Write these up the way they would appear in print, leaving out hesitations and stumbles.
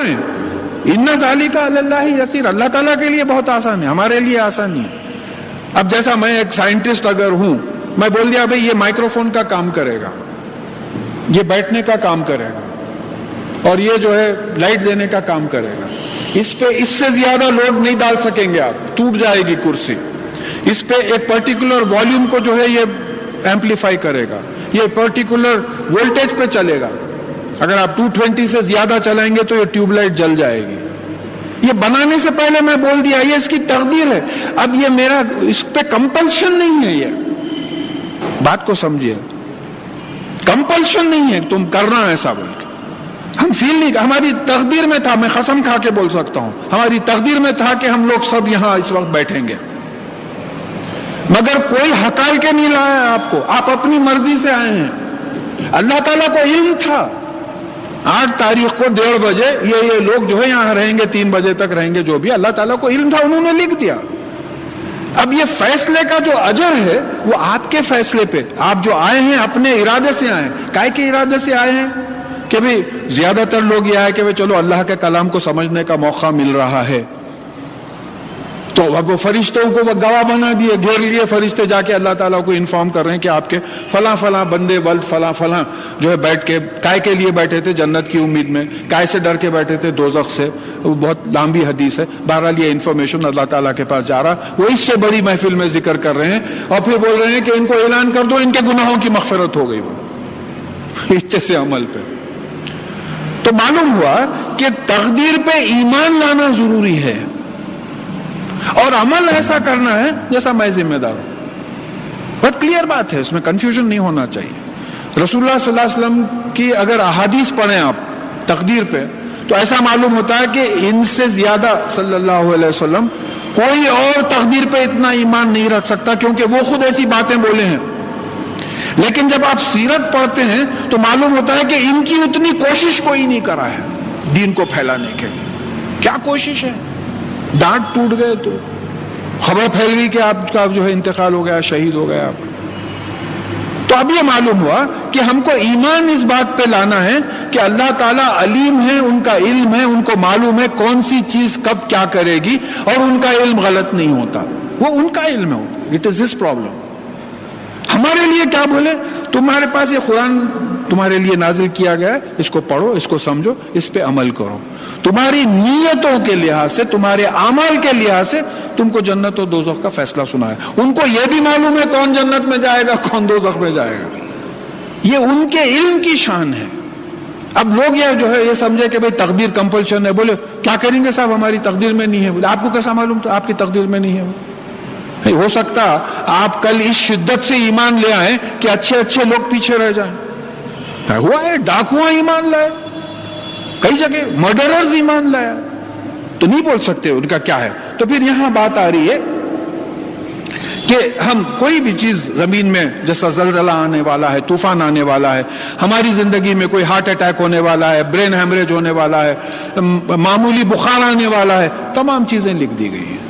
ہیں. اِنَّ ذَلِكَ عَلَى اللَّهِ يَسِيرٌ، اللہ تعالیٰ کے لیے بہت آسان ہے، ہمارے لیے آسان نہیں ہے. اب جیسا میں ایک سائنٹسٹ اگر ہوں، میں بول دیا بھئی یہ مائکرو فون کا کام کرے گا، یہ بیٹھنے کا کام کرے گا، اور یہ جو ہے لائٹ دینے کا کام کرے گا، اس پہ اس سے زیادہ لوڈ نہیں ڈال سکیں گے آپ، ٹوٹ جائے گی کرسی. اس پہ ایک پرٹیکولر والیوم کو جو ہے یہ ایمپلیفائی کرے گا، یہ پرٹیکولر وولٹیج پہ چلے گا. اگر آپ 220 سے زیادہ چلائیں گے تو یہ ٹیوب لائٹ جل جائے گی. یہ بنانے سے پہلے میں بول دیا یہ اس کی تقدیر ہے. اب یہ میرا اس پہ کمپلشن نہیں ہے، یہ بات کو سمجھیے، کمپلشن نہیں ہے تم کرنا ایسا بول کے. ہم فیل نہیں، ہماری تقدیر میں تھا، میں قسم کھا کے بول سکتا ہوں، ہماری تقدیر میں تھا کہ ہم لوگ سب یہاں اس وقت بیٹھیں گے، مگر کوئی ہکال کے نہیں لایا آپ کو، آپ اپنی مرضی سے آئے ہیں. اللہ تعالیٰ کو علم تھا 8 تاریخ کو 1:30 بجے یہ لوگ جو ہے یہاں رہیں گے، 3 بجے تک رہیں گے، جو بھی اللہ تعالیٰ کو علم تھا، انہوں نے لکھ دیا. اب یہ فیصلے کا جو اجر ہے وہ آپ کے فیصلے پہ، آپ جو آئے ہیں اپنے ارادے سے آئے ہیں. کائے کے ارادے سے آئے ہیں؟ کہ بھی زیادہ تر لوگ یہ آئے کہ چلو اللہ کے کلام کو سمجھنے کا موقع مل رہا ہے، تو اب وہ فرشتوں کو وہ گواہ بنا دیے، گھیر لیے فرشتے، جا کے اللہ تعالیٰ کو انفارم کر رہے ہیں کہ آپ کے فلاں فلاں بندے ولد فلاں فلاں جو ہے بیٹھ کے کائے کے لیے بیٹھے تھے جنت کی امید میں، کائے سے ڈر کے بیٹھے تھے دوزخ سے. وہ بہت لمبی حدیث ہے، بہرحال یہ انفارمیشن اللہ تعالیٰ کے پاس جا رہا، وہ اس سے بڑی محفل میں ذکر کر رہے ہیں، اور پھر بول رہے ہیں کہ ان کو اعلان کر دو ان کے گناہوں کی مغفرت ہو گئی. وہ اچھے سے عمل پہ تو معلوم ہوا کہ تقدیر پہ ایمان لانا ضروری ہے، اور عمل ایسا کرنا ہے جیسا میں ذمہ دار ہوں. بہت کلیئر بات ہے، اس میں کنفیوژن نہیں ہونا چاہیے. رسول اللہ صلی اللہ علیہ وسلم کی اگر احادیث پڑھیں آپ تقدیر پہ تو ایسا معلوم ہوتا ہے کہ ان سے زیادہ صلی اللہ علیہ وسلم کوئی اور تقدیر پہ اتنا ایمان نہیں رکھ سکتا، کیونکہ وہ خود ایسی باتیں بولے ہیں. لیکن جب آپ سیرت پڑھتے ہیں تو معلوم ہوتا ہے کہ ان کی اتنی کوشش کوئی نہیں کرا ہے دین کو پھیلانے کے لیے. کیا کوشش ہے؟ دانت ٹوٹ گئے تو خبر پھیل گئی کہ آپ کا جو ہے انتقال ہو گیا، شہید ہو گیا آپ. تو اب یہ معلوم ہوا کہ ہم کو ایمان اس بات پہ لانا ہے کہ اللہ تعالیٰ علیم ہے، ان کا علم ہے، ان کو معلوم ہے کون سی چیز کب کیا کرے گی، اور ان کا علم غلط نہیں ہوتا، وہ ان کا علم ہے. It is his problem. ہمارے لیے کیا بولے؟ تمہارے پاس یہ قرآن تمہارے لیے نازل کیا گیا ہے، اس کو پڑھو، اس کو سمجھو، اس پہ عمل کرو. تمہاری نیتوں کے لحاظ سے، تمہارے اعمال کے لحاظ سے تم کو جنت اور دوزخ کا فیصلہ سنا ہے. ان کو یہ بھی معلوم ہے کون جنت میں جائے گا، کون دوزخ میں جائے گا. یہ ان کے علم کی شان ہے. اب لوگ یہ جو ہے یہ سمجھے کہ بھئی تقدیر کمپلشن ہے. بولے کیا کریں گے صاحب، ہماری تقدیر میں نہیں ہے. بولے آپ کو کیسا معلوم تو آپ کی تقدیر میں نہیں ہے؟ ہو سکتا آپ کل اس شدت سے ایمان لے آئیں کہ اچھے اچھے لوگ پیچھے رہ جائیں. ہوا ہے ڈاکواں ایمان لائے، کئی جگہ مرڈررز ایمان لایا، تو نہیں بول سکتے ان کا کیا ہے. تو پھر یہاں بات آ رہی ہے کہ ہم کوئی بھی چیز زمین میں، جیسا زلزلہ آنے والا ہے، طوفان آنے والا ہے، ہماری زندگی میں کوئی ہارٹ اٹیک ہونے والا ہے، برین ہیمریج ہونے والا ہے، معمولی بخار آنے والا ہے، تمام چیزیں لکھ دی گئی ہیں.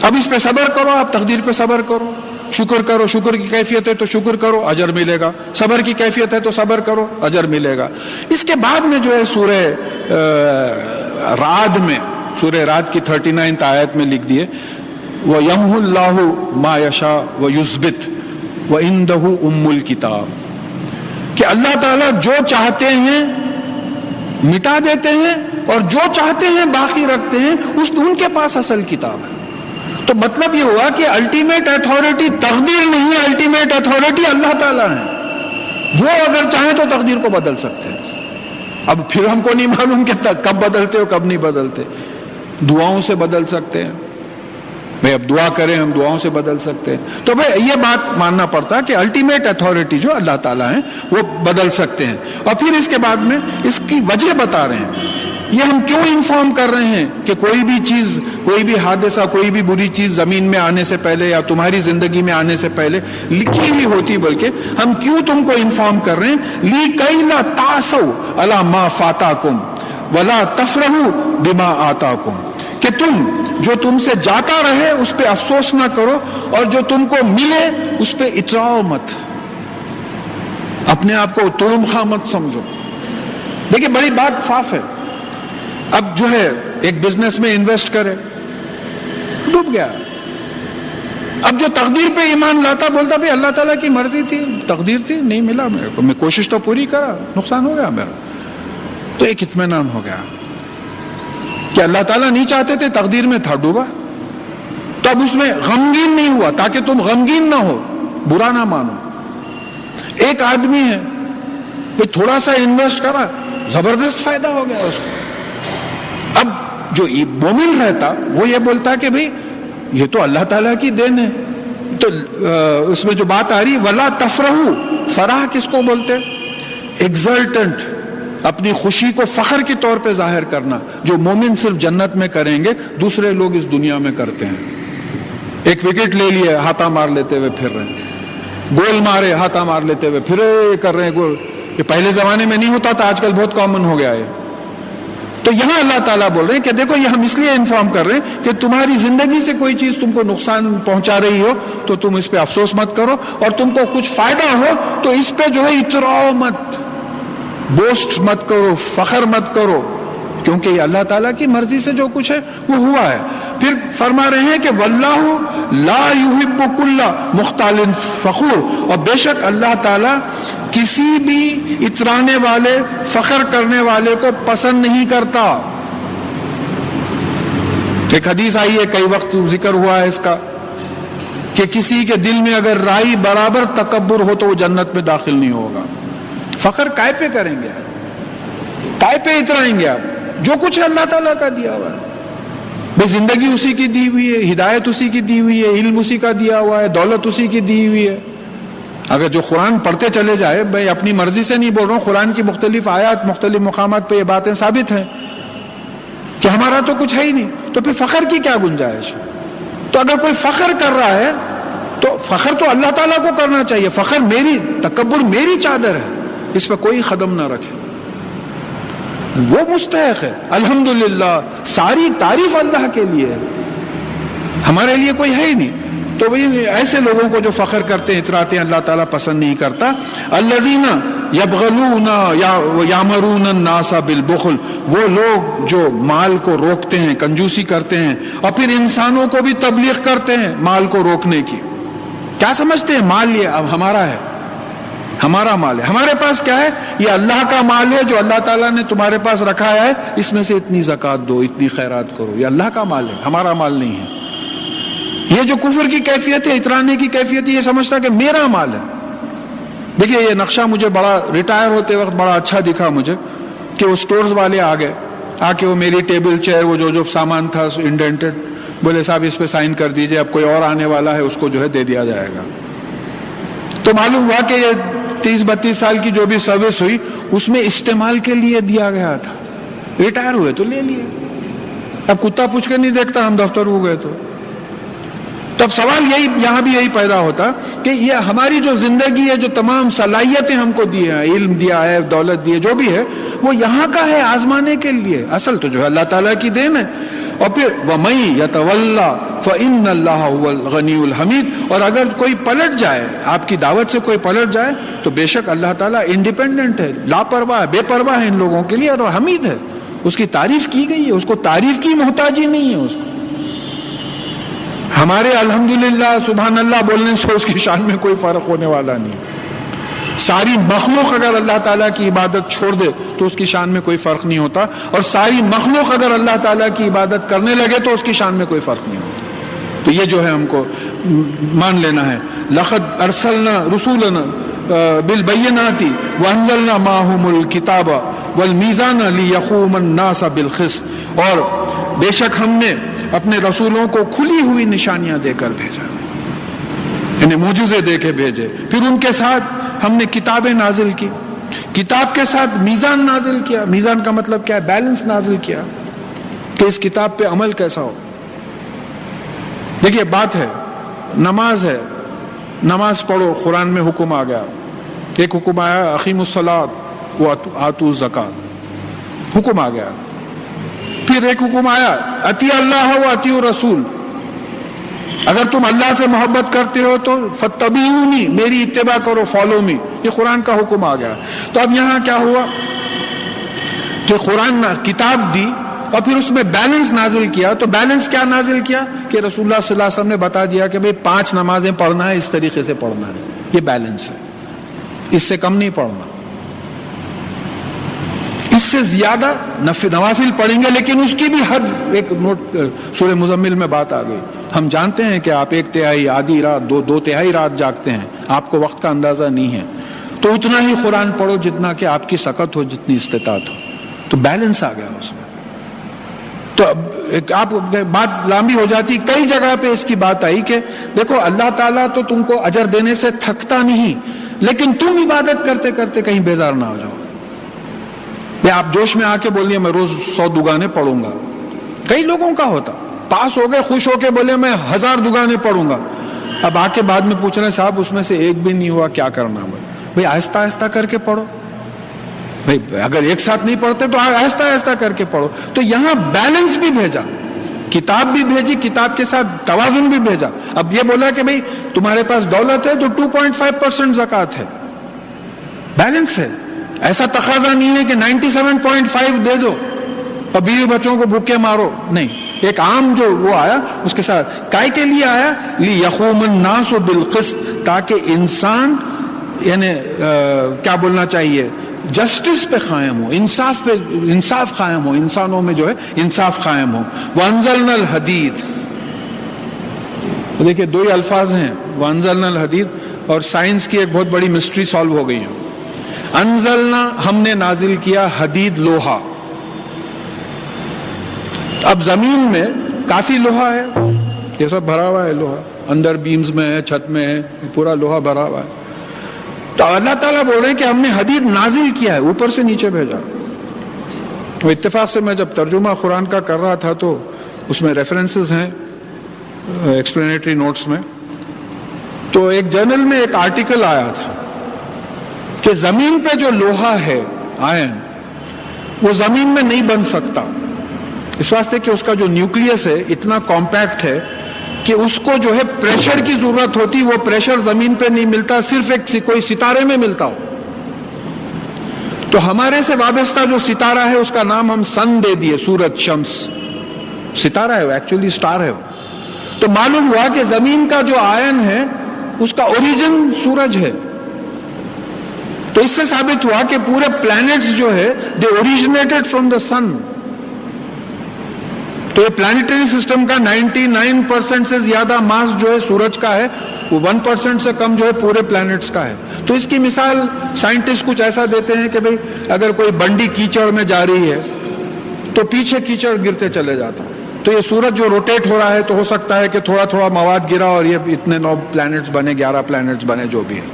اب اس پہ صبر کرو، آپ تقدیر پہ صبر کرو، شکر کرو. شکر کی کیفیت ہے تو شکر کرو، اجر ملے گا. صبر کی کیفیت ہے تو صبر کرو، اجر ملے گا. اس کے بعد میں جو ہے سورہ رعد میں، سورہ رعد کی 39 آیت میں لکھ دیے وَيَمْحُ اللَّهُ مَا يَشَاءُ وَيُثْبِتُ وَعِندَهُ أُمُّ الْكِتَابِ، کہ اللہ تعالیٰ جو چاہتے ہیں مٹا دیتے ہیں اور جو چاہتے ہیں باقی رکھتے ہیں، ان کے پاس اصل کتاب ہے. تو مطلب یہ ہوا کہ الٹیمیٹ اتھارٹی تقدیر نہیں ہے، الٹیمیٹ اتھارٹی اللہ تعالیٰ ہے. وہ اگر چاہیں تو تقدیر کو بدل سکتے ہیں. اب پھر ہم کو نہیں معلوم کہ کب بدلتے ہو کب نہیں بدلتے. دعاؤں سے بدل سکتے ہیں بھئی، اب دعا کریں ہم دعاؤں سے بدل سکتے ہیں. تو بھئی یہ بات ماننا پڑتا ہے کہ الٹیمیٹ اتھارٹی جو اللہ تعالیٰ ہیں وہ بدل سکتے ہیں. اور پھر اس کے بعد میں اس کی وجہ بتا رہے ہیں. یہ ہم کیوں انفارم کر رہے ہیں کہ کوئی بھی چیز، کوئی بھی حادثہ، کوئی بھی بری چیز زمین میں آنے سے پہلے یا تمہاری زندگی میں آنے سے پہلے لکھی ہوئی ہوتی، بلکہ ہم کیوں تم کو انفارم کر رہے ہیں لِكَيْ لَا تَعْسَوْا عَلَى مَا فَاتَاكُمْ وَلَا تَفْرَحُوا بِمَا آتَاكُمْ، کہ تم جو تم سے جاتا رہے اس پہ افسوس نہ کرو، اور جو تم کو ملے اس پہ اتراؤ مت، اپنے آپ کو تڑم خواہ مت سمجھو. دیکھیں بڑی بات صاف ہے اب جو ہے ایک بزنس میں انویسٹ کرے، ڈوب گیا. اب جو تقدیر پہ ایمان لاتا بولتا بھائی اللہ تعالیٰ کی مرضی تھی، تقدیر تھی، نہیں ملا میرے کو، میں کوشش تو پوری کرا، نقصان ہو گیا میرا. تو ایک اطمینان ہو گیا کہ اللہ تعالیٰ نہیں چاہتے تھے، تقدیر میں تھا، ڈوبا. تو اب اس میں غمگین نہیں ہوا، تاکہ تم غمگین نہ ہو، برا نہ مانو. ایک آدمی ہے تھوڑا سا انویسٹ کرا، زبردست فائدہ ہو گیا اس کو. اب جو مومن رہتا وہ یہ بولتا کہ بھئی یہ تو اللہ تعالیٰ کی دین ہے. تو اس میں جو بات آ رہی ولا تفرحوا، فرح کس کو بولتے؟ ایگزلٹنٹ، اپنی خوشی کو فخر کے طور پہ ظاہر کرنا، جو مومن صرف جنت میں کریں گے، دوسرے لوگ اس دنیا میں کرتے ہیں. ایک وکٹ لے لیے، ہاتھا مار لیتے ہوئے پھر رہے ہیں، گول مارے، ہاتھا مار لیتے ہوئے پھر کر رہے ہیں گول. یہ پہلے زمانے میں نہیں ہوتا تھا، آج کل بہت کامن ہو گیا ہے. تو یہاں اللہ تعالیٰ بول رہے ہیں کہ دیکھو، یہ ہم اس لیے انفارم کر رہے ہیں کہ تمہاری زندگی سے کوئی چیز تم کو نقصان پہنچا رہی ہو تو تم اس پہ افسوس مت کرو، اور تم کو کچھ فائدہ ہو تو اس پہ جو ہے اتراؤ مت، بوسٹ مت کرو، فخر مت کرو، کیونکہ یہ اللہ تعالیٰ کی مرضی سے جو کچھ ہے وہ ہوا ہے. پھر فرما رہے ہیں کہ واللہ لا یحب کل مختال فخور، اور بے شک اللہ تعالیٰ کسی بھی اترانے والے، فخر کرنے والے کو پسند نہیں کرتا. ایک حدیث آئی ہے، کئی وقت ذکر ہوا ہے اس کا، کہ کسی کے دل میں اگر رائی برابر تکبر ہو تو وہ جنت میں داخل نہیں ہوگا. فخر کائے پہ کریں گے، کائے پہ اترائیں گے آپ؟ جو کچھ ہے اللہ تعالیٰ کا دیا ہوا ہے. بھائی زندگی اسی کی دی ہوئی ہے، ہدایت اسی کی دی ہوئی ہے، علم اسی کا دیا ہوا ہے، دولت اسی کی دی ہوئی ہے. اگر جو قرآن پڑھتے چلے جائے، بھائی اپنی مرضی سے نہیں بول رہا ہوں، قرآن کی مختلف آیات، مختلف مقامات پہ یہ باتیں ثابت ہیں کہ ہمارا تو کچھ ہے ہی نہیں، تو پھر فخر کی کیا گنجائش؟ تو اگر کوئی فخر کر رہا ہے تو فخر تو اللہ تعالیٰ کو کرنا چاہیے. فخر میری، تکبر میری چادر ہے، اس پہ کوئی قدم نہ رکھے، وہ مستحق ہے. الحمدللہ، ساری تعریف اللہ کے لیے ہے، ہمارے لیے کوئی ہے ہی نہیں. تو ایسے لوگوں کو جو فخر کرتے ہیں، اتراتے ہیں، اللہ تعالیٰ پسند نہیں کرتا. الذین یبخلون یامرون الناس بالبخل، وہ لوگ جو مال کو روکتے ہیں، کنجوسی کرتے ہیں، اور پھر انسانوں کو بھی تبلیغ کرتے ہیں مال کو روکنے کی. کیا سمجھتے ہیں مال یہ اب ہمارا ہے، ہمارا مال ہے، ہمارے پاس کیا ہے؟ یہ اللہ کا مال ہے جو اللہ تعالیٰ نے تمہارے پاس رکھا ہے، اس میں سے اتنی زکوٰۃ دو، اتنی خیرات کرو. یہ اللہ کا مال ہے، ہمارا مال نہیں ہے. یہ جو کفر کی کیفیت ہے، اترانے کی کیفیت ہے، یہ سمجھتا کہ میرا مال ہے. دیکھیے یہ نقشہ مجھے بڑا، ریٹائر ہوتے وقت بڑا اچھا دکھا مجھے، کہ وہ سٹورز والے آ گئے، آ کے وہ میری ٹیبل چیئر، وہ جو سامان تھا انڈینٹڈ، بولے صاحب اس پہ سائن کر دیجئے، اب کوئی اور آنے والا ہے، اس کو جو ہے دے دیا جائے گا. تو معلوم ہوا کہ یہ 30-32 سال کی جو بھی سروس ہوئی اس میں استعمال کے لیے دیا گیا تھا. ریٹائر ہوئے تو لے لیے، اب کتا پوچھ کے نہیں دیکھتا ہم دفتر ہو گئے تو. اب سوال یہی، یہاں بھی یہی پیدا ہوتا کہ یہ ہماری جو زندگی ہے، جو تمام صلاحیتیں ہم کو دی ہیں، علم دیا ہے، دولت دی ہے، جو بھی ہے وہ یہاں کا ہے آزمانے کے لیے. اصل تو جو ہے اللہ تعالیٰ کی دین ہے. اور پھر وَمَن يَتَوَلَّ فَإِنَّ اللَّهَ هُوَ الْغَنِيُّ الْحَمِيدُ، اور اگر کوئی پلٹ جائے، آپ کی دعوت سے کوئی پلٹ جائے تو بے شک اللہ تعالیٰ انڈیپینڈنٹ ہے، لاپرواہ، بے پرواہ ہے ان لوگوں کے لیے، اور وہ حمید ہے، اس کی تعریف کی گئی ہے، اس کو تعریف کی محتاجی نہیں ہے. اس کو ہمارے الحمدللہ سبحان اللہ بولنے سے اس کی شان میں کوئی فرق ہونے والا نہیں. ساری مخلوق اگر اللہ تعالیٰ کی عبادت چھوڑ دے تو اس کی شان میں کوئی فرق نہیں ہوتا، اور ساری مخلوق اگر اللہ تعالیٰ کی عبادت کرنے لگے تو اس کی شان میں کوئی فرق نہیں ہوتا. تو یہ جو ہے ہم کو مان لینا ہے. لقد ارسلنا رسولنا بالبینات وانزلنا معهم الکتاب والمیزان لیقوم الناس بالقسط، اور بے شک ہم نے اپنے رسولوں کو کھلی ہوئی نشانیاں دے کر بھیجا، انہیں معجزے دے کے بھیجے. پھر ان کے ساتھ ہم نے کتابیں نازل کی، کتاب کے ساتھ میزان نازل کیا. میزان کا مطلب کیا ہے؟ بیلنس نازل کیا کہ اس کتاب پہ عمل کیسا ہو. دیکھیے بات ہے، نماز ہے، نماز پڑھو، قرآن میں حکم آ گیا. ایک حکم آیا اقیموا الصلاۃ وآتوا الزکاۃ، حکم آ گیا. پھر ایک حکم آیا اطیعوا اللہ واطیعوا الرسول، اگر تم اللہ سے محبت کرتے ہو تو فاتبعونی، میری اتباع کرو، فالو می. یہ قرآن کا حکم آ گیا. تو اب یہاں کیا ہوا کہ قرآن کتاب دی اور پھر اس میں بیلنس نازل کیا. تو بیلنس کیا نازل کیا کہ رسول اللہ صلی اللہ علیہ وسلم نے بتا دیا کہ بھئی 5 نمازیں پڑھنا ہے, اس طریقے سے پڑھنا ہے. یہ بیلنس ہے, اس سے کم نہیں پڑھنا. اس سے زیادہ نوافل پڑھیں گے, لیکن اس کی بھی حد. ایک نوٹ, سورہ مزمل میں بات آ گئی. ہم جانتے ہیں کہ آپ 1/3 آدھی رات 2/3 رات جاگتے ہیں, آپ کو وقت کا اندازہ نہیں ہے, تو اتنا ہی قرآن پڑھو جتنا کہ آپ کی سکت ہو, جتنی استطاعت ہو. تو بیلنس آ گیا اس میں. تو آپ بات لمبی ہو جاتی. کئی جگہ پہ اس کی بات آئی کہ دیکھو اللہ تعالیٰ تو تم کو اجر دینے سے تھکتا نہیں, لیکن تم عبادت کرتے کرتے کہیں بیزار نہ ہو جاؤ. آپ جوش میں آ کے بول دیا میں روز 100 دگانے پڑھوں گا. کئی لوگوں کا ہوتا, پاس ہو گئے, خوش ہو کے بولے میں 1000 دگانے پڑھوں گا. اب آ کے بعد میں پوچھ رہے ہیں صاحب اس میں سے ایک بھی نہیں ہوا, کیا کرنا ہے؟ بھائی آہستہ آہستہ کر کے پڑھو. بھائی اگر ایک ساتھ نہیں پڑھتے تو آہستہ آہستہ کر کے پڑھو. تو یہاں بیلنس بھی بھیجا, کتاب بھی بھیجی, کتاب کے ساتھ توازن بھی بھیجا. اب یہ بولا کہ بھائی تمہارے پاس دولت ہے تو 2.5% زکوٰۃ ہے. بیلنس ہے. ایسا تقاضا نہیں ہے کہ 97.5 دے دو اور بیوی بچوں کو بھوکے مارو, نہیں. ایک عام جو وہ آیا اس کے ساتھ کائے کے لیے آیا, لِيَقُومَ النَّاسُ بِالْقِسْطِ, تاکہ انسان یعنی کیا بولنا چاہیے, جسٹس پہ قائم ہو, انصاف قائم ہو, انسانوں میں جو ہے انصاف قائم ہو. وَأَنزَلْنَا الْحَدِيدَ, دیکھیں 2 ہی الفاظ ہیں, وَأَنزَلْنَا الْحَدِيدَ, اور سائنس کی ایک بہت بڑی مسٹری سالو ہو گئی ہے. انزلنا, ہم نے نازل کیا, حدید لوہا. اب زمین میں کافی لوہا ہے, یہ سب بھرا ہوا ہے لوہا, اندر بیمز میں ہے, چھت میں ہے, پورا لوہا بھرا ہوا ہے. تو اللہ تعالیٰ بول رہے ہیں کہ ہم نے حدید نازل کیا ہے, اوپر سے نیچے بھیجا. تو اتفاق سے میں جب ترجمہ قرآن کا کر رہا تھا تو اس میں ریفرنسز ہیں ایکسپلینیٹری نوٹس میں. تو ایک جرنل میں ایک آرٹیکل آیا تھا کہ زمین پہ جو لوہا ہے آئرن, وہ زمین میں نہیں بن سکتا, اس واسطے کہ اس کا جو نیوکلیس ہے اتنا کمپیکٹ ہے کہ اس کو جو ہے پریشر کی ضرورت ہوتی, وہ پریشر زمین پہ نہیں ملتا, صرف ایک کوئی ستارے میں ملتا ہو. تو ہمارے سے وابستہ جو ستارہ ہے اس کا نام ہم سن دے دیے, سورج, شمس. ستارہ ہے وہ, ایکچولی سٹار ہے وہ. تو معلوم ہوا کہ زمین کا جو آئرن ہے اس کا اوریجن سورج ہے. تو اس سے ثابت ہوا کہ پورے پلانٹس جو ہے دے اوریجنیٹڈ فرام دا سن. تو یہ پلانیٹری سسٹم کا 99% سے زیادہ ماس جو ہے سورج کا ہے, وہ 1% سے کم جو ہے پورے پلانٹس کا ہے. تو اس کی مثال سائنٹسٹ کچھ ایسا دیتے ہیں کہ بھئی اگر کوئی بنڈی کیچڑ میں جا رہی ہے تو پیچھے کیچڑ گرتے چلے جاتا, تو یہ سورج جو روٹیٹ ہو رہا ہے تو ہو سکتا ہے کہ تھوڑا تھوڑا مواد گرا اور یہ اتنے 9 پلانٹس بنے, 11 پلانٹس بنے, جو بھی ہے.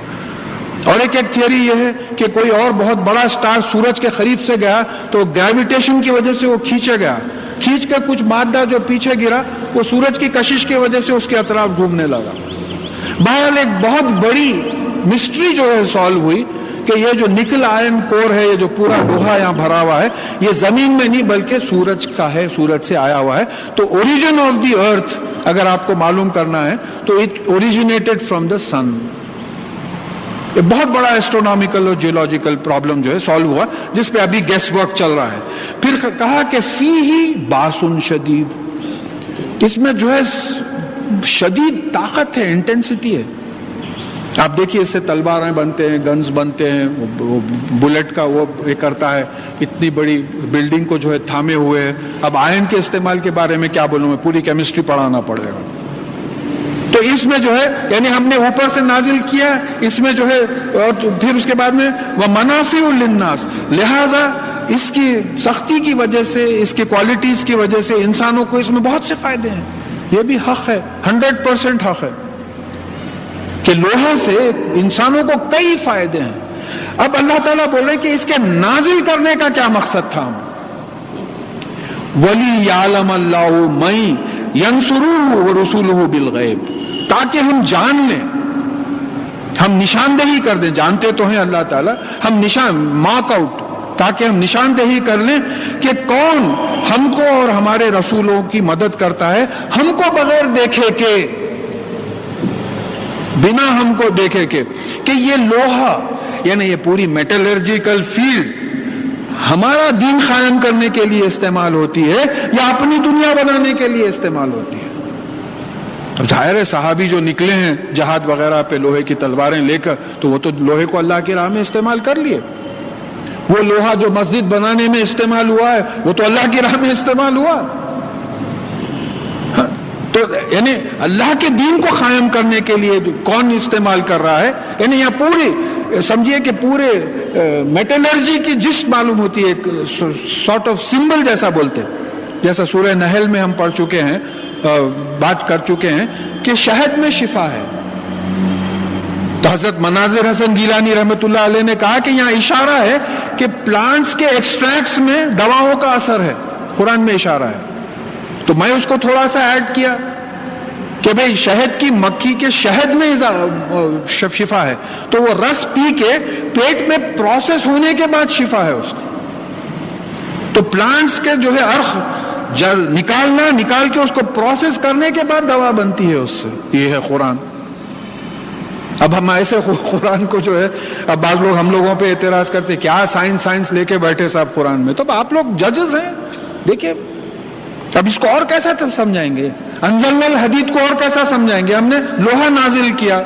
اور ایک تھیوری یہ ہے کہ کوئی اور بہت بڑا سٹار سورج کے قریب سے گیا تو گریویٹیشن کی وجہ سے وہ کھینچے گیا, کھینچ کر کچھ مادہ جو پیچھے گرا وہ سورج کی کشش کی وجہ سے اس کے اطراف گھومنے لگا. بہرحال ایک بہت بڑی مسٹری جو ہے سالو ہوئی کہ یہ جو نکل آئرن کور ہے, یہ جو پورا لوہا یہاں بھرا ہوا ہے, یہ زمین میں نہیں بلکہ سورج کا ہے, سورج سے آیا ہوا ہے. تو اوریجن آف دی ارتھ اگر آپ کو معلوم کرنا ہے تو اٹ اوریجنیٹڈ فرام دا سن. بہت بڑا ایسٹرونامیکل اور جیولوجیکل پرابلم جو ہے سالو ہوا, جس پہ ابھی گیس ورک چل رہا ہے. پھر کہا کہ فیہ باس شدید, اس میں جو ہے شدید طاقت ہے, انٹینسٹی ہے. آپ دیکھیے اس سے تلواریں بنتے ہیں, گنز بنتے ہیں, بلٹ کا وہ کرتا ہے, اتنی بڑی بلڈنگ کو جو ہے تھامے ہوئے ہے. اب آئرن کے استعمال کے بارے میں کیا بولوں میں, پوری کیمسٹری پڑھانا پڑے گا. تو اس میں جو ہے یعنی ہم نے اوپر سے نازل کیا, اس میں جو ہے, اور پھر اس کے بعد میں وَمَنَافِعُ لِلنَّاسِ, لہذا اس کی سختی کی وجہ سے, اس کی کوالٹیز کی وجہ سے انسانوں کو اس میں بہت سے فائدے ہیں. یہ بھی حق ہے, 100% حق ہے کہ لوہا سے انسانوں کو کئی فائدے ہیں. اب اللہ تعالیٰ بول رہے ہیں کہ اس کے نازل کرنے کا کیا مقصد تھا. وَلِيَعْلَمَ اللَّهُ مَن يَنصُرُهُ وَرُسُولُهُ بِالْغَيْبِ, تاکہ ہم جان لیں, ہم نشاندہی کر دیں. جانتے تو ہیں اللہ تعالیٰ, ہم مارک آؤٹ, تاکہ ہم نشاندہی کر لیں کہ کون ہم کو اور ہمارے رسولوں کی مدد کرتا ہے, ہم کو بغیر دیکھے کے, بنا ہم کو دیکھے کہ یہ لوہا یعنی یہ پوری میٹلرجیکل فیلڈ ہمارا دین قائم کرنے کے لیے استعمال ہوتی ہے یا اپنی دنیا بنانے کے لیے استعمال ہوتی ہے؟ اب ظاہر ہے صحابی جو نکلے ہیں جہاد وغیرہ پہ لوہے کی تلواریں لے کر، تو وہ تو لوہے کو اللہ کی راہ میں استعمال کر لیے. وہ لوہا جو مسجد بنانے میں استعمال ہوا ہے وہ تو اللہ کی راہ میں استعمال ہوا. تو یعنی اللہ کے دین کو قائم کرنے کے لیے کون استعمال کر رہا ہے؟ یعنی یہاں پوری سمجھیے کہ پورے میٹلرجی کی جس معلوم ہوتی ہے، ایک سارٹ آف سمبل جیسا بولتے، جیسا سورہ نحل میں ہم پڑھ چکے ہیں، بات کر چکے ہیں کہ شہد میں شفا ہے. تو حضرت مناظر حسن گیلانی رحمۃ اللہ علیہ نے کہا کہ یہاں اشارہ ہے کہ پلانٹس کے ایکسٹریکٹس میں دواؤں کا اثر ہے، قرآن میں اشارہ ہے. تو میں اس کو تھوڑا سا ایڈ کیا کہ بھئی شہد کی مکھی کے شہد میں شفا ہے، تو وہ رس پی کے پیٹ میں پروسیس ہونے کے بعد شفا ہے اس کو. تو پلانٹس کے جو ہے ارخ نکال کے اس کو پروسیس کرنے کے بعد دوا بنتی ہے اس سے. یہ ہے قرآن. اب ہم ایسے قرآن کو جو ہے، اب بعض لوگ ہم لوگوں پہ اعتراض کرتے کیا سائنس لے کے بیٹھے صاحب قرآن میں. تو آپ لوگ ججز ہیں، دیکھیے اب اس کو اور کیسا سمجھائیں گے؟ انزلنا الحدید کو اور کیسا سمجھائیں گے؟ ہم نے لوہا نازل کیا.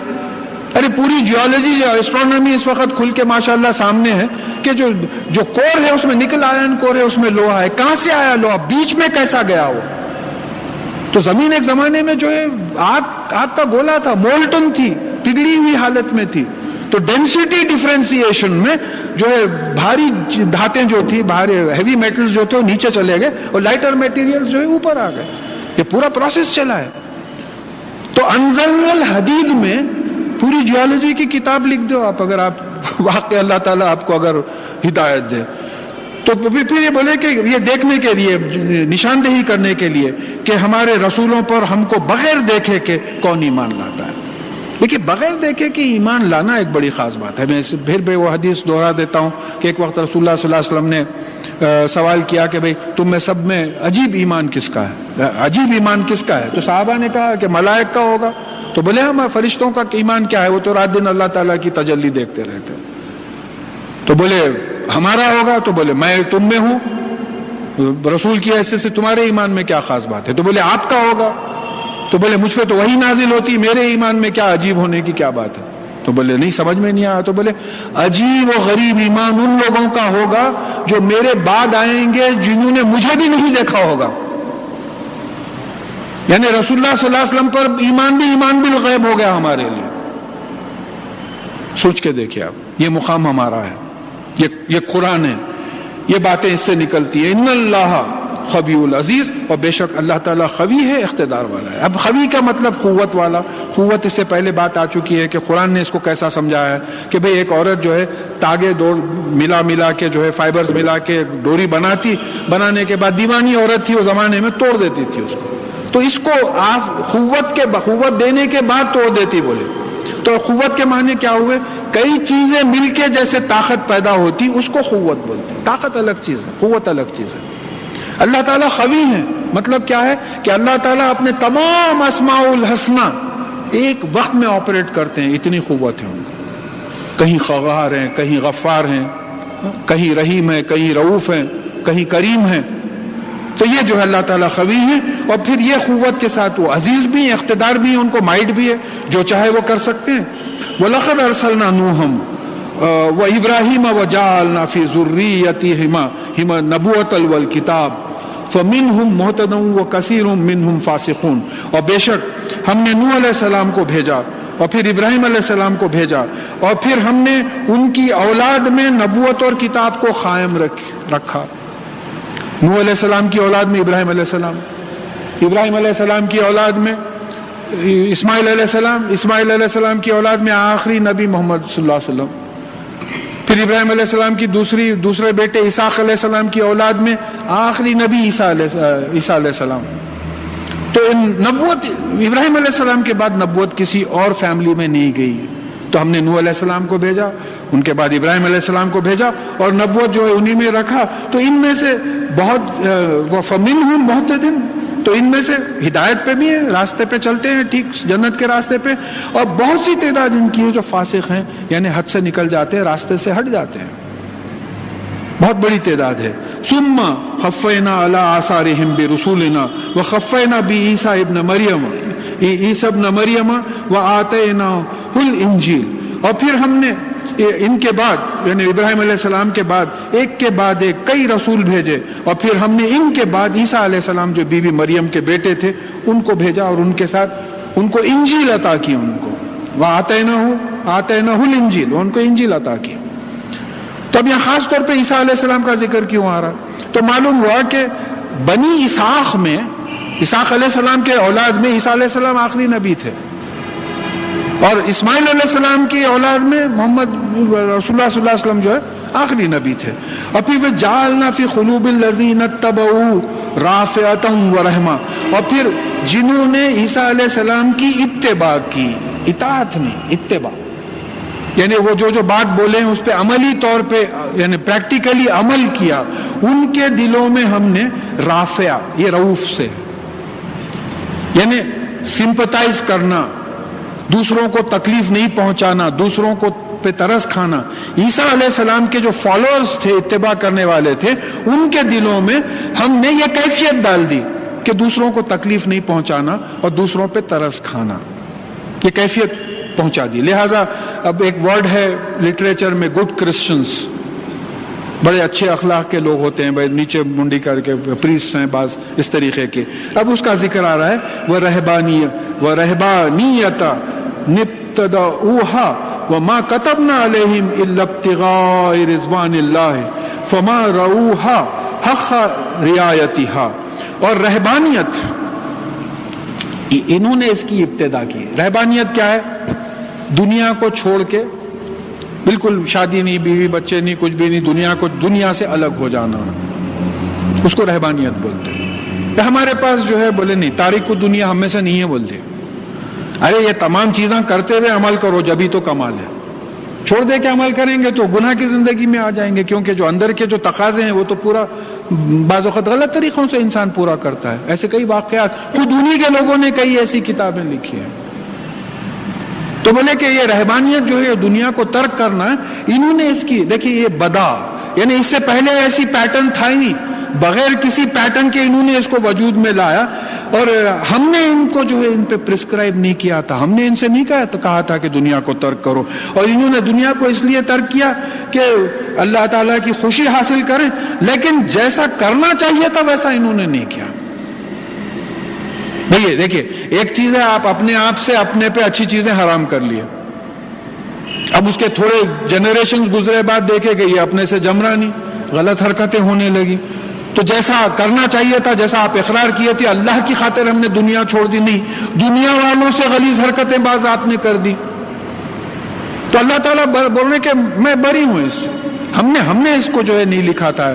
ارے پوری جیولوجی ایسٹرونومی اس وقت کھل کے ماشاءاللہ سامنے ہے کہ جو کور ہے اس میں نکل آئرن کور ہے، اس میں لوہا ہے. کہاں سے آیا لوہا؟ بیچ میں کیسا گیا وہ؟ تو زمین ایک زمانے میں جو ہے آگ کا گولا تھا، مولٹن تھی، پگھلی ہوئی حالت میں تھی. تو ڈینسٹی ڈیفرینسیشن میں جو ہے بھاری دھاتیں جو تھی، بھاری ہیوی میٹلز جو تھے وہ نیچے چلے گئے اور لائٹر میٹیریل جو ہے اوپر آ گئے. یہ پورا پروسیس چلا ہے. تو انزلنا الحدید میں پوری جیولوجی کی کتاب لکھ دو آپ، اگر آپ واقع اللہ تعالیٰ آپ کو اگر ہدایت دے تو. پھر یہ بولے کہ یہ دیکھنے کے لیے، نشاندہی کرنے کے لیے کہ ہمارے رسولوں پر ہم کو بغیر دیکھے کہ کون ایمان لاتا ہے. دیکھیے بغیر دیکھے کہ ایمان لانا ایک بڑی خاص بات ہے. میں پھر بھی وہ حدیث دوہرا دیتا ہوں کہ ایک وقت رسول اللہ صلی اللہ علیہ وسلم نے سوال کیا کہ بھئی تم میں سب میں عجیب ایمان کس کا ہے؟ عجیب ایمان کس کا ہے؟ تو صحابہ نے کہا کہ ملائک کا ہوگا. تو بولے ہم فرشتوں کا ایمان کیا ہے؟ وہ تو رات دن اللہ تعالیٰ کی تجلی دیکھتے رہتے. تو بولے ہمارا ہوگا. تو بولے میں تم میں ہوں، رسول کی حیثیت سے تمہارے ایمان میں کیا خاص بات ہے؟ تو بولے آپ کا ہوگا. تو بولے مجھ پہ تو وہی نازل ہوتی، میرے ایمان میں کیا عجیب ہونے کی کیا بات ہے؟ تو بولے نہیں سمجھ میں نہیں آیا. تو بولے عجیب و غریب ایمان ان لوگوں کا ہوگا جو میرے بعد آئیں گے جنہوں نے مجھے بھی نہیں دیکھا ہوگا. یعنی رسول اللہ صلی اللہ علیہ وسلم پر ایمان بھی غیب ہو گیا ہمارے لیے. سوچ کے دیکھیے آپ، یہ مقام ہمارا ہے، یہ قرآن ہے، یہ باتیں اس سے نکلتی ہیں. ان اللہ قوی العزیز، اور بے شک اللہ تعالیٰ قوی ہے، اقتدار والا ہے. اب قوی کا مطلب قوت والا. قوت اس سے پہلے بات آ چکی ہے کہ قرآن نے اس کو کیسا سمجھایا ہے کہ بھئی ایک عورت جو ہے تاگے ملا کے جو ہے فائبرز ملا کے ڈوری بنانے کے بعد دیوانی عورت تھی، وہ زمانے میں توڑ دیتی تھی اس کو. تو اس کو آپ قوت دینے کے بعد توڑ دیتی بولے. تو قوت کے معنی کیا ہوئے؟ کئی چیزیں مل کے جیسے طاقت پیدا ہوتی، اس کو قوت بولتے. طاقت الگ چیز ہے، قوت الگ چیز ہے. اللہ تعالیٰ قوی ہے، مطلب کیا ہے کہ اللہ تعالیٰ اپنے تمام اسماء الحسنہ ایک وقت میں آپریٹ کرتے ہیں. اتنی قوت ہے ان کو. کہیں قہار ہیں، کہیں غفار ہیں، کہیں رحیم ہیں، کہیں رؤوف ہیں، کہیں کریم ہیں. تو یہ جو ہے اللہ تعالیٰ قوی ہے، اور پھر یہ قوت کے ساتھ وہ عزیز بھی ہیں، اقتدار بھی ہے، ان کو مائٹ بھی ہے، جو چاہے وہ کر سکتے ہیں. وَلَقَدْ أَرْسَلْنَا نُوحًا وَإِبْرَاهِيمَ وَجَعَلْنَا فِي ذُرِّيَّتِهِمَا النَّبُوَّةَ وَالْكِتَابَ فَمِنْهُمْ مُهْتَدٌ وَكَثِيرٌ مِّنْهُمْ فَاسِقُونَ. اور بے شک ہم نے نوح علیہ السلام کو بھیجا، اور پھر ابراہیم علیہ السلام کو بھیجا، اور پھر ہم نے ان کی اولاد میں نبوت اور کتاب کو قائم رکھا. نوح علیہ السلام کی اولاد میں ابراہیم علیہ السلام، ابراہیم علیہ السلام کی اولاد میں اسماعیل علیہ السلام، اسماعیل علیہ السلام کی اولاد میں آخری نبی محمد صلی اللہ علیہ وسلم. پھر ابراہیم علیہ السلام کی دوسرے بیٹے اسحاق علیہ السلام کی اولاد میں آخری نبی عیسیٰ علیہ السلام. تو نبوت ابراہیم علیہ السلام کے بعد نبوت کسی اور فیملی میں نہیں گئی. تو ہم نے نوح علیہ السلام کو بھیجا، ان کے بعد ابراہیم علیہ السلام کو بھیجا، اور نبوت جو ہے انہی میں رکھا. تو ان میں سے بہت فَمِنْهُمْ مُهْتَدٌ، تو ان میں سے ہدایت پہ بھی ہیں، راستے پہ چلتے ہیں ٹھیک جنت کے راستے پہ، اور بہت سی تعداد ان کی ہے جو فاسق ہیں، یعنی حد سے نکل جاتے ہیں، راستے سے ہٹ جاتے ہیں. بہت بڑی تعداد ہے. ثم خفینا علی آثارہم برسولنا وخفینا بعیسیٰ ابن مریم وآتیناہ الانجیل. اور پھر ہم نے ان کے بعد یعنی ابراہیم علیہ السلام کے بعد ایک کے بعد ایک کئی رسول بھیجے، اور پھر ہم نے ان کے بعد عیسیٰ علیہ السلام جو بی بی مریم کے بیٹے تھے ان کو بھیجا، اور ان کے ساتھ ان کو انجیل عطا کی. ان کو وآتیناہ الانجیل، ان کو انجیل عطا کی. تو اب یہاں خاص طور پہ عیسیٰ علیہ السلام کا ذکر کیوں آ رہا؟ تو معلوم ہوا کہ بنی اسحاق میں، اسحاق علیہ السلام کے اولاد میں عیسیٰ علیہ السلام آخری نبی تھے، اور اسماعیل علیہ السلام کی اولاد میں محمد رسول اللہ صلی اللہ علیہ وسلم جو ہے آخری نبی تھے. اور پھر وہ جعلنا فی قلوب الذین اتبعوا رافعۃ ورحمہ، اور پھر جنہوں نے عیسیٰ علیہ السلام کی اتباع کی، اطاعت نہیں، اتباع یعنی وہ جو بات بولے ہیں اس پہ عملی طور پہ یعنی پریکٹیکلی عمل کیا، ان کے دلوں میں ہم نے رافع، یہ رؤوف سے یعنی سمپتائز کرنا، دوسروں کو تکلیف نہیں پہنچانا، دوسروں کو پہ ترس کھانا. عیسیٰ علیہ السلام کے جو فالوورز تھے، اتباع کرنے والے تھے، ان کے دلوں میں ہم نے یہ کیفیت ڈال دی کہ دوسروں کو تکلیف نہیں پہنچانا اور دوسروں پہ ترس کھانا، یہ کیفیت پہنچا دی. لہٰذا اب ایک ورڈ ہے لٹریچر میں گڈ کرسچنز، بڑے اچھے اخلاق کے لوگ ہوتے ہیں، بھائی نیچے منڈی کر کے پریسٹ ہیں بعض اس طریقے کے. اب اس کا ذکر آ رہا ہے وَرَهْبَانِيَّةَ نِبْتَدَعُوهَا وَمَا كَتَبْنَا عَلَيْهِمْ إِلَّا ابْتِغَاءَ رِضْوَانِ اللَّهِ فَمَا رَعَوْهَا حَقَّ رِعَایَتِهَا. اور رہبانیت انہوں نے اس کی ابتدا کی. رہبانیت کیا ہے؟ دنیا کو چھوڑ کے بالکل شادی نہیں، بیوی بچے نہیں، کچھ بھی نہیں، دنیا کو دنیا سے الگ ہو جانا، اس کو رہبانیت بولتے ہیں. ہمارے پاس جو ہے بولے نہیں، تاریخ کو دنیا ہم میں سے نہیں ہے بولتے. ارے یہ تمام چیزیں کرتے ہوئے عمل کرو جبھی تو کمال ہے، چھوڑ دے کے عمل کریں گے تو گناہ کی زندگی میں آ جائیں گے، کیونکہ جو اندر کے جو تقاضے ہیں وہ تو پورا بعض اوقات غلط طریقوں سے انسان پورا کرتا ہے. ایسے کئی واقعات خود انہی کے لوگوں نے کئی ایسی کتابیں لکھی ہیں. تو بولے کہ یہ رہبانیت جو ہے دنیا کو ترک کرنا ہے، انہوں نے اس کی دیکھیے یہ بدا یعنی اس سے پہلے ایسی پیٹرن تھا ہی نہیں، بغیر کسی پیٹرن کے انہوں نے اس کو وجود میں لایا. اور ہم نے ان کو جو ہے ان پہ پرسکرائب نہیں کیا تھا، ہم نے ان سے نہیں کہا تھا کہ دنیا کو ترک کرو. اور انہوں نے دنیا کو اس لیے ترک کیا کہ اللہ تعالیٰ کی خوشی حاصل کریں، لیکن جیسا کرنا چاہیے تھا ویسا انہوں نے نہیں کیا. بھئی دیکھیے ایک چیز ہے آپ اپنے آپ سے اپنے پہ اچھی چیزیں حرام کر لیے، اب اس کے تھوڑے جنریشنز گزرے بعد دیکھے کہ یہ اپنے سے جم رہا نہیں، غلط حرکتیں ہونے لگی. تو جیسا کرنا چاہیے تھا، جیسا آپ اقرار کیے تھے اللہ کی خاطر ہم نے دنیا چھوڑ دی، نہیں، دنیا والوں سے غلیظ حرکتیں بعض آپ نے کر دی. تو اللہ تعالیٰ بول رہے کہ میں بری ہوں اس سے، ہم نے اس کو جو ہے نہیں لکھا تھا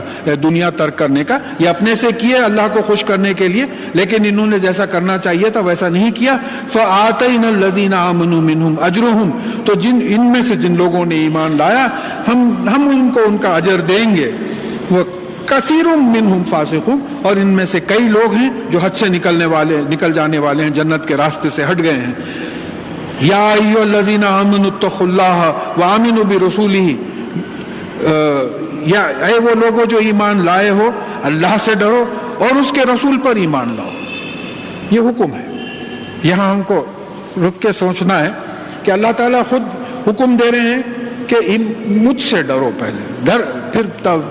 دنیا ترک کرنے کا، یہ اپنے سے کیے اللہ کو خوش کرنے کے لیے، لیکن انہوں نے جیسا کرنا چاہیے تھا ویسا نہیں کیا. فَآتَيْنَا الَّذِينَ آمَنُوا مِنْهُمْ أَجْرَهُمْ، تو ان میں سے جن لوگوں نے ایمان لایا ہم ان کو ان کا اجر دیں گے. وَكَثِيرٌ مِّنْهُمْ فَاسِقُونَ، اور ان میں سے کئی لوگ ہیں جو حد سے نکل جانے والے ہیں، جنت کے راستے سے ہٹ گئے ہیں. یا ایھا الذین آمنوا اتقوا اللہ وآمنوا برسولہ، یا اے وہ لوگوں جو ایمان لائے ہو اللہ سے ڈرو اور اس کے رسول پر ایمان لاؤ. یہ حکم ہے. یہاں ہم کو رک کے سوچنا ہے کہ اللہ تعالیٰ خود حکم دے رہے ہیں کہ مجھ سے ڈرو. پہلے ڈر، پھر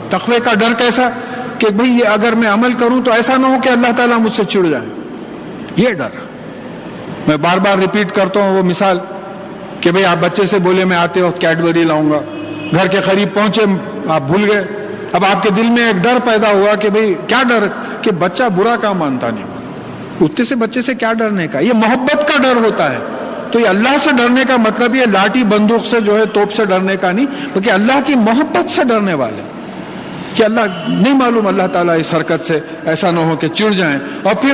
تقوی کا ڈر کیسا کہ بھئی اگر میں عمل کروں تو ایسا نہ ہو کہ اللہ تعالیٰ مجھ سے چڑ جائے. یہ ڈر میں بار بار ریپیٹ کرتا ہوں وہ مثال کہ بھئی آپ بچے سے بولے میں آتے وقت کیڈبری لاؤں گا، گھر کے قریب پہنچے آپ بھول گئے. اب آپ کے دل میں ایک ڈر پیدا ہوا کہ بھئی کیا ڈر کہ بچہ برا کام مانتا نہیں، اتنے سے بچے سے کیا ڈرنے کا، یہ محبت کا ڈر ہوتا ہے. تو یہ اللہ سے ڈرنے کا مطلب یہ لاٹھی بندوق سے جو ہے توپ سے ڈرنے کا نہیں، بلکہ اللہ کی محبت سے ڈرنے والے کہ اللہ نہیں معلوم اللہ تعالیٰ اس حرکت سے ایسا نہ ہو کہ چڑ جائیں. اور پھر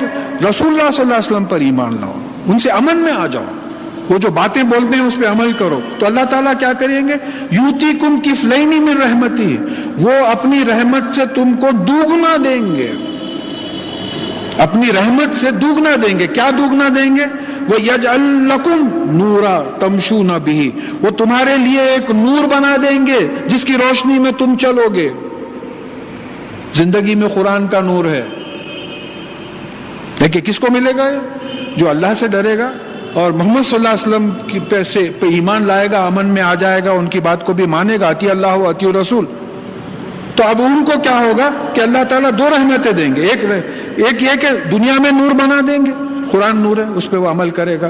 رسول اللہ صلی اللہ علیہ وسلم پر ایمان لاؤ، ان سے امن میں آ جاؤ، وہ جو باتیں بولتے ہیں اس پہ عمل کرو. تو اللہ تعالیٰ کیا کریں گے؟ یوتیکم کفلین من رحمتی، وہ اپنی رحمت سے تم کو دوگنا دیں گے، اپنی رحمت سے دوگنا دیں گے. کیا دوگنا دیں گے؟ وَيَجْعَلْ لَكُمْ نُورًا تَمْشُونَ بِهِ، وہ تمہارے لیے ایک نور بنا دیں گے جس کی روشنی میں تم چلو گے. زندگی میں قرآن کا نور ہے. دیکھیں کس کو ملے گا؟ یہ جو اللہ سے ڈرے گا اور محمد صلی اللہ علیہ وسلم کی پہ ایمان لائے گا, امن میں آ جائے گا, ان کی بات کو بھی مانے گا, اطیع اللہ و اطیع الرسول. تو اب ان کو کیا ہوگا کہ اللہ تعالیٰ دو رحمتیں دیں گے. ایک یہ کہ دنیا میں نور بنا دیں گے, قرآن نور ہے, اس پہ وہ عمل کرے گا.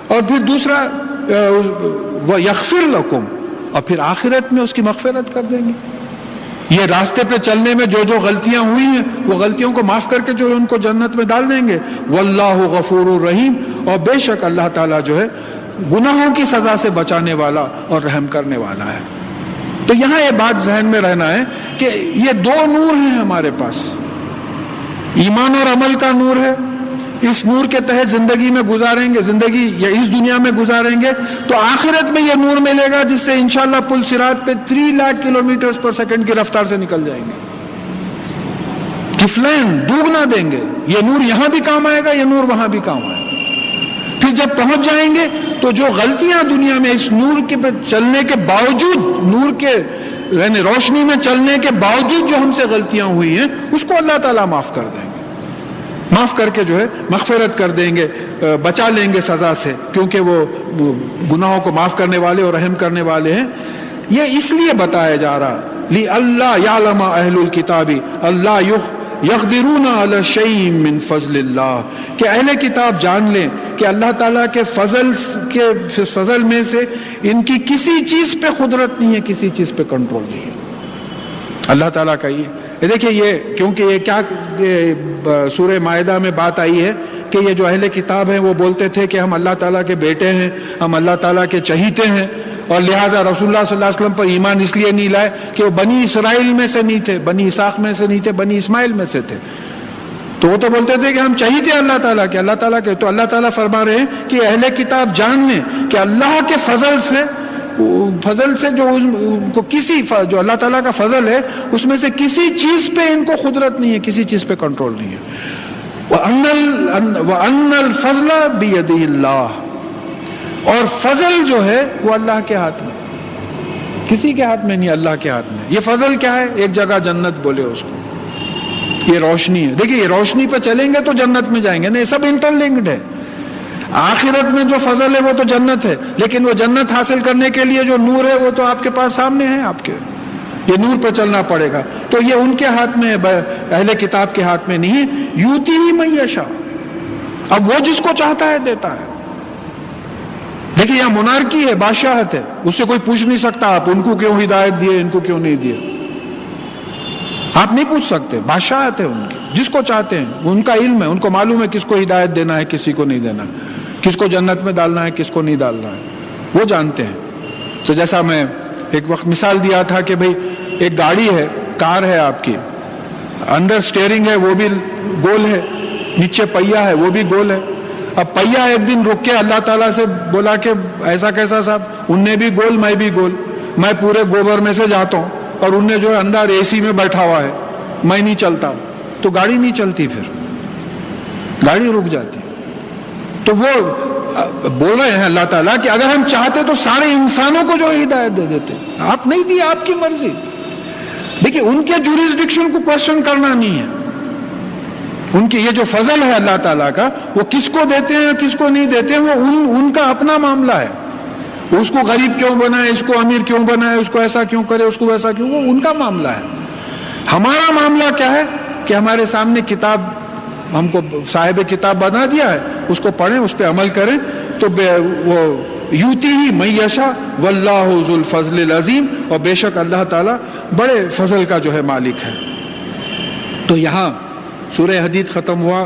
اور پھر دوسرا وَيَغْفِرْ لَكُمْ, اور پھر آخرت میں اس کی مغفرت کر دیں گے. یہ راستے پہ چلنے میں جو غلطیاں ہوئی ہیں وہ غلطیوں کو معاف کر کے جو ان کو جنت میں ڈال دیں گے. وَاللَّهُ غَفُورٌ رَحِيمٌ, اور بے شک اللہ تعالیٰ جو ہے گناہوں کی سزا سے بچانے والا اور رحم کرنے والا ہے. تو یہاں یہ بات ذہن میں رہنا ہے کہ یہ دو نور ہیں ہمارے پاس, ایمان اور عمل کا نور ہے. اس نور کے تحت زندگی میں گزاریں گے, زندگی یا اس دنیا میں گزاریں گے تو آخرت میں یہ نور ملے گا جس سے انشاءاللہ پل صراط پہ 3 لاکھ کلومیٹرز پر سیکنڈ کی رفتار سے نکل جائیں گے. کفلین, دوگنا دیں گے. یہ نور یہاں بھی کام آئے گا, یہ نور وہاں بھی کام آئے گا. پھر جب پہنچ جائیں گے تو جو غلطیاں دنیا میں اس نور کے چلنے کے باوجود, نور کے یعنی روشنی میں چلنے کے باوجود جو ہم سے غلطیاں ہوئی ہیں اس کو اللہ تعالیٰ معاف کر دیں گے, معاف کر کے جو ہے مغفرت کر دیں گے, بچا لیں گے سزا سے, کیونکہ وہ گناہوں کو معاف کرنے والے اور رحم کرنے والے ہیں. یہ اس لیے بتایا جا رہا لِأَلَّا يَعْلَمَ أَهْلُ الْكِتَابِ أَلَّا يَقْدِرُونَ عَلَى شَيْءٍ مِّن فَضْلِ اللَّهِ, کہ اہل کتاب جان لیں کہ اللہ تعالیٰ کے فضل میں سے ان کی کسی چیز پہ قدرت نہیں ہے, کسی چیز پہ کنٹرول نہیں ہے. اللہ تعالیٰ کا یہ دیکھیں, یہ کیونکہ یہ کیا سورہ مائدہ میں بات آئی ہے کہ یہ جو اہل کتاب ہیں وہ بولتے تھے کہ ہم اللہ تعالیٰ کے بیٹے ہیں, ہم اللہ تعالیٰ کے چہیتے ہیں, اور لہٰذا رسول اللہ صلی اللہ علیہ وسلم پر ایمان اس لیے نہیں لائے کہ وہ بنی اسرائیل میں سے نہیں تھے, بنی اسحاق میں سے نہیں تھے, بنی اسماعیل میں سے تھے. تو وہ تو بولتے تھے کہ ہم چہیتے ہیں اللہ تعالیٰ کے, اللہ تعالیٰ کے. تو اللہ تعالیٰ فرما رہے ہیں کہ اہل کتاب جان لیں کہ اللہ کے فضل سے جو کو کسی جو اللہ تعالیٰ کا فضل ہے اس میں سے کسی چیز پہ ان کو قدرت نہیں ہے, کسی چیز پہ کنٹرول نہیں ہے. وَأَنَّ الْفَضْلَ بِيَدِهِ اللَّهِ, اور فضل جو ہے وہ اللہ کے ہاتھ میں, کسی کے ہاتھ میں نہیں, اللہ کے ہاتھ میں. یہ فضل کیا ہے؟ ایک جگہ جنت بولے اس کو, یہ روشنی ہے. دیکھیے یہ روشنی پہ چلیں گے تو جنت میں جائیں گے, نہیں, سب انٹرلنکڈ ہے. آخرت میں جو فضل ہے وہ تو جنت ہے, لیکن وہ جنت حاصل کرنے کے لیے جو نور ہے وہ تو آپ کے پاس سامنے ہے, آپ کے یہ نور پہ چلنا پڑے گا. تو یہ ان کے ہاتھ میں ہے, اہل کتاب کے ہاتھ میں نہیں. یؤتیہ من یشاء, اب وہ جس کو چاہتا ہے دیتا ہے. دیکھیے یہاں monarchy ہے, بادشاہت ہے, اس سے کوئی پوچھ نہیں سکتا آپ ان کو کیوں ہدایت دیے, ان کو کیوں نہیں دیے, آپ نہیں پوچھ سکتے. بادشاہت ہے ان کی, جس کو چاہتے ہیں, ان کا علم ہے, ان کو معلوم ہے کس کو ہدایت دینا ہے, کسی کو نہیں دینا, کس کو جنت میں ڈالنا ہے, کس کو نہیں ڈالنا ہے, وہ جانتے ہیں. تو جیسا میں ایک وقت مثال دیا تھا کہ بھئی ایک گاڑی ہے, کار ہے آپ کی, اندر سٹیئرنگ ہے وہ بھی گول ہے, نیچے پہیا ہے وہ بھی گول ہے. اب پہیا ایک دن رک کے اللہ تعالیٰ سے بولا کہ ایسا کیسا صاحب, ان نے بھی گول میں بھی گول, میں پورے گوبر میں سے جاتا ہوں اور ان نے جو ہے اندر اے سی میں بیٹھا ہوا ہے, میں نہیں چلتا. تو گاڑی نہیں چلتی, پھر گاڑی رک جاتی. تو وہ بول رہے ہیں اللہ تعالیٰ کہ اگر ہم چاہتے تو سارے انسانوں کو جو ہدایت دے دیتے, آپ نہیں دی, آپ کی مرضی. دیکھیے ان کے جوریسڈکشن کو کوشچن کرنا نہیں ہے, ان کی یہ جو فضل ہے اللہ تعالیٰ کا, وہ کس کو دیتے ہیں کس کو نہیں دیتے ہیں وہ ان کا اپنا معاملہ ہے. اس کو غریب کیوں بنائے, اس کو امیر کیوں بنائے, اس کو ایسا کیوں کرے, اس کو ویسا کیوں, وہ ان کا معاملہ ہے. ہمارا معاملہ کیا ہے کہ ہمارے سامنے کتاب, ہم کو صاحب کتاب بنا دیا ہے, اس کو پڑھیں, اس پہ عمل کریں. تو وہ یؤتیہ من یشاء واللہ ذو الفضل العظیم, اور بے شک اللہ تعالیٰ بڑے فضل کا جو ہے مالک ہے. تو یہاں سورہ حدید ختم ہوا.